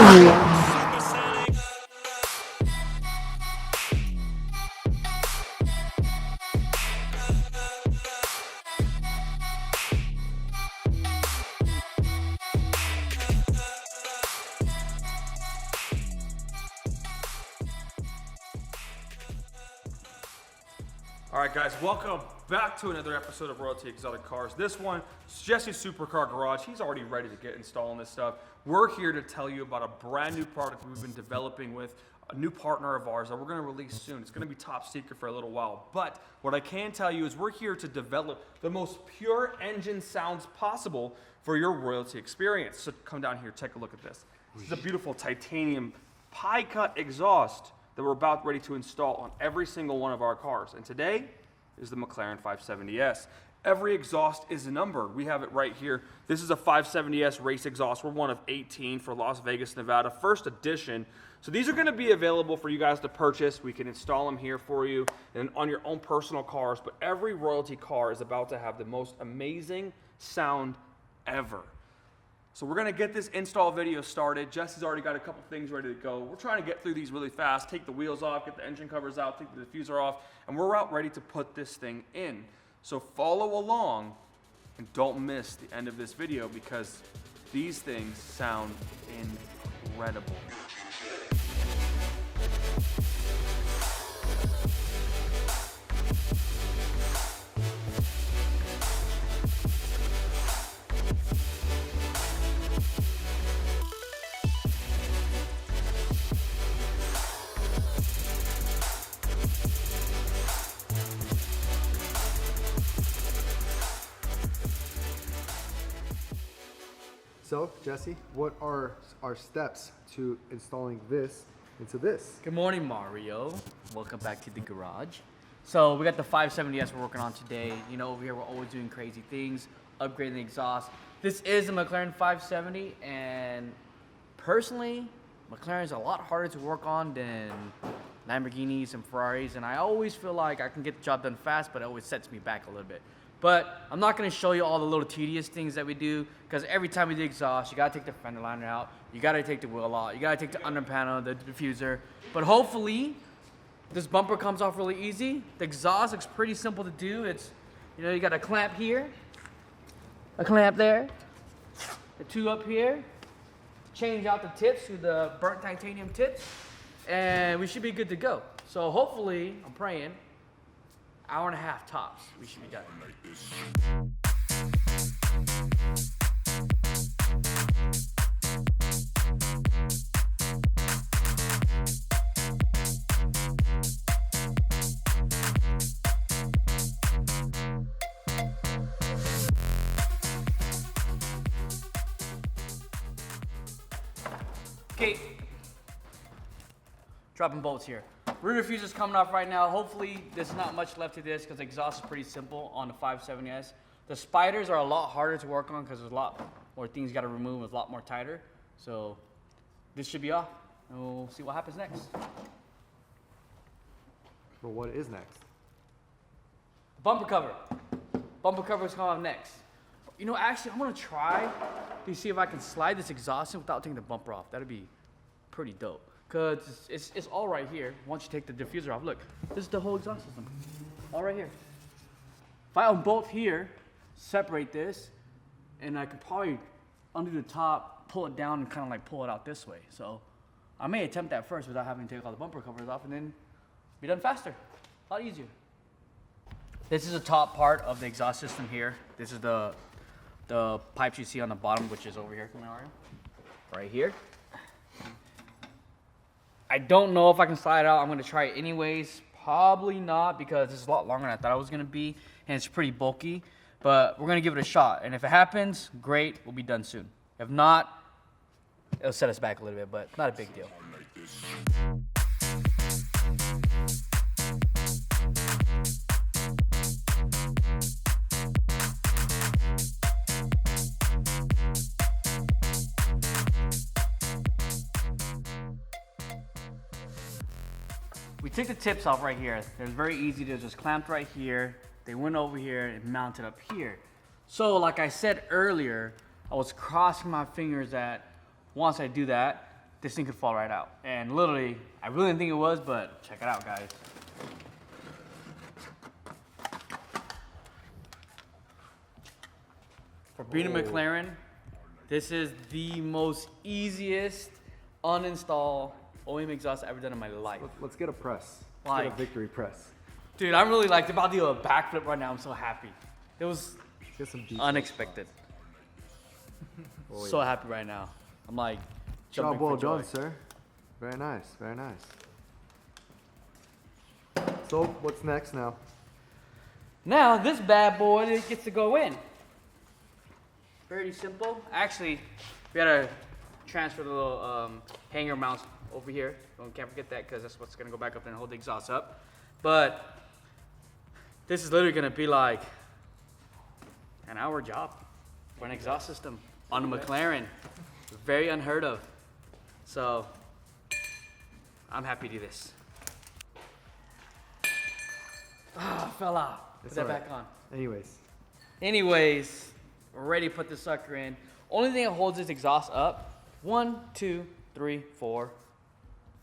All right, guys, welcome back to another episode of Royalty Exotic Cars. This one, Jesse's Supercar Garage. He's already ready to get installing this stuff. We're here to tell you about a brand new product we've been developing with a new partner of ours that we're going to release soon. It's going to be top secret for a little while. But what I can tell you is we're here to develop the most pure engine sounds possible for your Royalty experience. So come down here, take a look at this. This is a beautiful titanium pie cut exhaust that we're about ready to install on every single one of our cars. And today is the McLaren 570S. Every exhaust is numbered. We have it right here. This is a 570S race exhaust. We're one of 18 for Las Vegas, Nevada, first edition. So these are gonna be available for you guys to purchase. We can install them here for you and on your own personal cars, but every Royalty car is about to have the most amazing sound ever. So we're gonna get this install video started. Jesse's already got a couple things ready to go. We're trying to get through these really fast, take the wheels off, get the engine covers out, take the diffuser off, and we're out ready to put this thing in. So follow along and don't miss the end of this video because these things sound incredible. So, Jesse, what are our steps to installing this into this? Good morning, Mario. Welcome back to the garage. So we got the 570S we're working on today. You know, over here we're always doing crazy things, upgrading the exhaust. This is a McLaren 570, and personally, McLaren's a lot harder to work on than Lamborghinis and Ferraris, and I always feel like I can get the job done fast, but it always sets me back a little bit. But I'm not going to show you all the little tedious things that we do, because every time we do exhaust, you got to take the fender liner out, you got to take the wheel out, you got to take the under panel, the diffuser. But hopefully, this bumper comes off really easy. The exhaust looks pretty simple to do. It's, you know, you got a clamp here, a clamp there, the two up here, change out the tips to the burnt titanium tips, and we should be good to go. So hopefully, I'm praying, hour and a half tops, we should be done. Okay, dropping bolts here. Rear diffuser's coming off right now. Hopefully there's not much left to this because the exhaust is pretty simple on the 570S. The spiders are a lot harder to work on because there's a lot more things you got to remove. It's a lot more tighter. So this should be off, and we'll see what happens next. Well, what is next? Bumper cover. Bumper cover is coming off next. You know, actually, I'm gonna try to see if I can slide this exhaust in without taking the bumper off. That'd be pretty dope. Cause it's all right here. Once you take the diffuser off, look, this is the whole exhaust system, all right here. If I unbolt here, separate this, and I could probably undo the top, pull it down, and kind of like pull it out this way. So I may attempt that first without having to take all the bumper covers off, and then be done faster, a lot easier. This is the top part of the exhaust system here. This is the pipes you see on the bottom, which is over here, right here. I don't know if I can slide it out. I'm gonna try it anyways. Probably not, because this is a lot longer than I thought it was gonna be, and it's pretty bulky, but we're gonna give it a shot. And if it happens, great, we'll be done soon. If not, it'll set us back a little bit, but not a big deal. We took the tips off right here. They're very easy to just clamp right here. They went over here and mounted up here. So like I said earlier, I was crossing my fingers that once I do that, this thing could fall right out. And literally, I really didn't think it was, but check it out, guys. For being a McLaren, this is the most easiest uninstall OEM exhaust I've ever done in my life. Let's get a press. Let's Like- get a victory press. Dude, I'm really like about to do a backflip right now. I'm so happy. It was Let's get some deep unexpected. Oh, So happy right now. I'm like Job jumping well for joy. done, sir. Very nice, very nice. So, what's next now? Now this bad boy gets to go in. Very simple. Actually, we gotta transfer the little hanger mounts over here. Can't forget that because that's what's gonna go back up and hold the exhaust up. But this is literally gonna be like an hour job for an exhaust system on a McLaren. Very unheard of. So I'm happy to do this. Ah, fell out. Put It's that all right. back on. Anyways, We're ready to put this sucker in. Only thing that holds this exhaust up, 1, 2, 3, 4,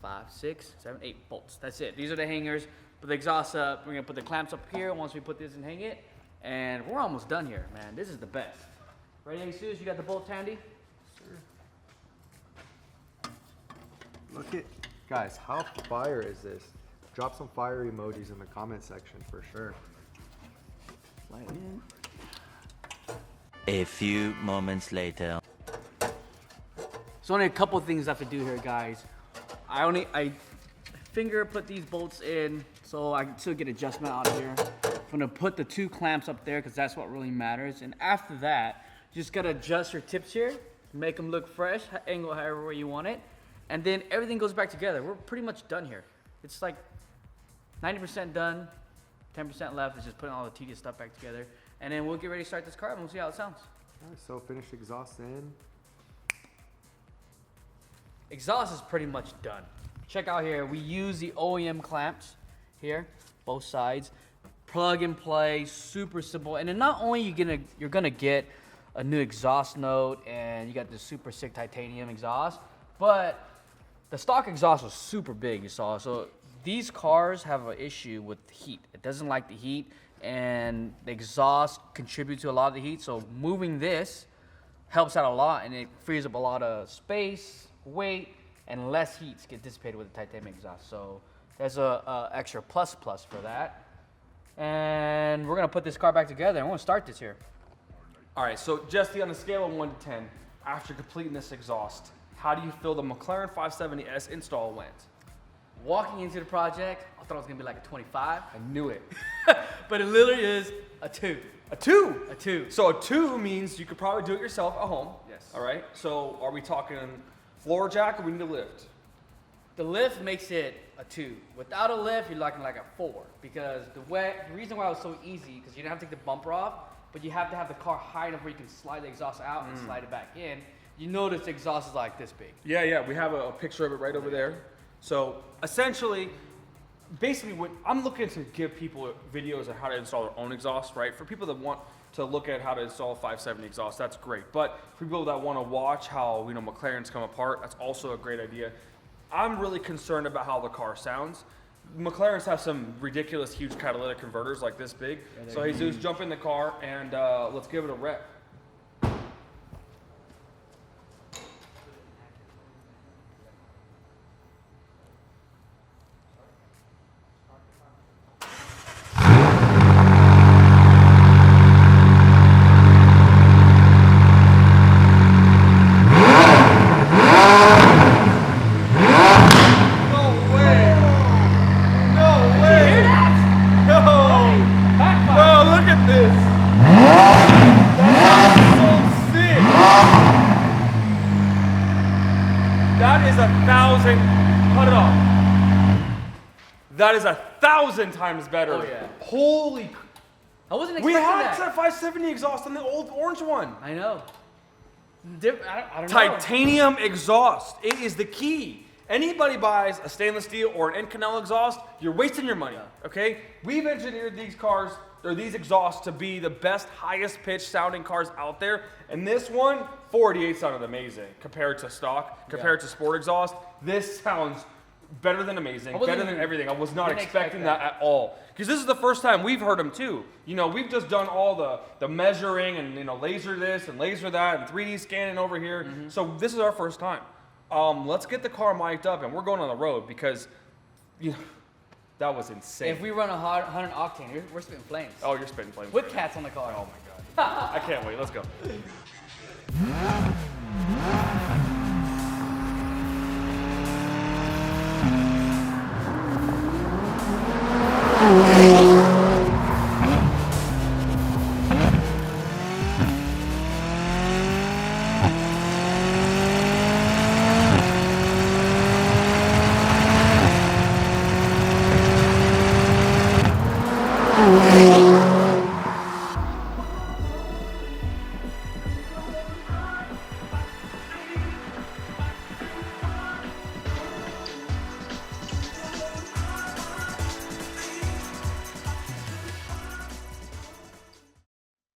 5, 6, 7, 8 bolts. That's it. These are the hangers. Put the exhaust up. We're gonna put the clamps up here once we put this and hang it. And we're almost done here, man. This is the best. Ready, Jesus? You got the bolts handy? look at, guys, how fire is this? Drop some fire emojis in the comment section for sure. Slide in. A few moments later. So only a couple things I have to do here, guys. I finger put these bolts in so I can still get adjustment out of here. I'm gonna put the 2 clamps up there because that's what really matters. And after that, you just gotta adjust your tips here, make them look fresh, angle however way you want it. And then everything goes back together. We're pretty much done here. It's like 90% done, 10% left is just putting all the tedious stuff back together. And then we'll get ready to start this car and we'll see how it sounds. All right, so finish exhaust in. Exhaust is pretty much done. Check out here, we use the OEM clamps here, both sides. Plug and play, super simple. And then not only you're gonna get a new exhaust note and you got this super sick titanium exhaust, but the stock exhaust was super big, you saw. So these cars have an issue with heat. It doesn't like the heat, and the exhaust contributes to a lot of the heat. So moving this helps out a lot, and it frees up a lot of space, weight, and less heat get dissipated with the titanium exhaust. So there's a extra plus for that. And we're gonna put this car back together, and we're gonna start this here. All right, so Jesse, on a scale of 1 to 10, after completing this exhaust, how do you feel the McLaren 570S install went? Walking into the project, I thought it was gonna be like a 25, I knew it. but it literally is a 2. A 2? A 2. So a 2 means you could probably do it yourself at home. Yes. All right, so are we talking floor jack or we need a lift? The lift makes it a 2. Without a lift, you're looking like a 4, because the reason why it was so easy, because you didn't have to take the bumper off, but you have to have the car high enough where you can slide the exhaust out and slide it back in. You notice the exhaust is like this big. Yeah, we have a picture of it right over there. So essentially, basically what I'm looking to give people videos of how to install their own exhaust, right? For people that want to look at how to install a 570 exhaust, that's great. But for people that want to watch how, McLarens come apart, that's also a great idea. I'm really concerned about how the car sounds. McLarens have some ridiculous huge catalytic converters like this big. So Jesus, jump in the car and let's give it a rep. That is 1,000 times better. Oh, yeah. Holy. I wasn't We expecting had that. that 570 exhaust on the old orange one. I know. I don't know. Titanium exhaust. It is the key. Anybody buys a stainless steel or an Inconel exhaust, you're wasting your money, okay? We've engineered these cars, or these exhausts, to be the best, highest pitch sounding cars out there. And this one, 488 sounded amazing compared to stock, compared to sport exhaust. This sounds better than amazing, better than everything. I was not expecting that at all. Because this is the first time we've heard them too. You know, we've just done all the measuring and, you know, laser this and laser that and 3D scanning over here. So this is our first time. Let's get the car mic'd up and we're going on the road because, you know, that was insane. If we run 100 octane, we're spitting flames. Oh, you're spitting flames. With cats on the car. Oh my God. I can't wait. Let's go.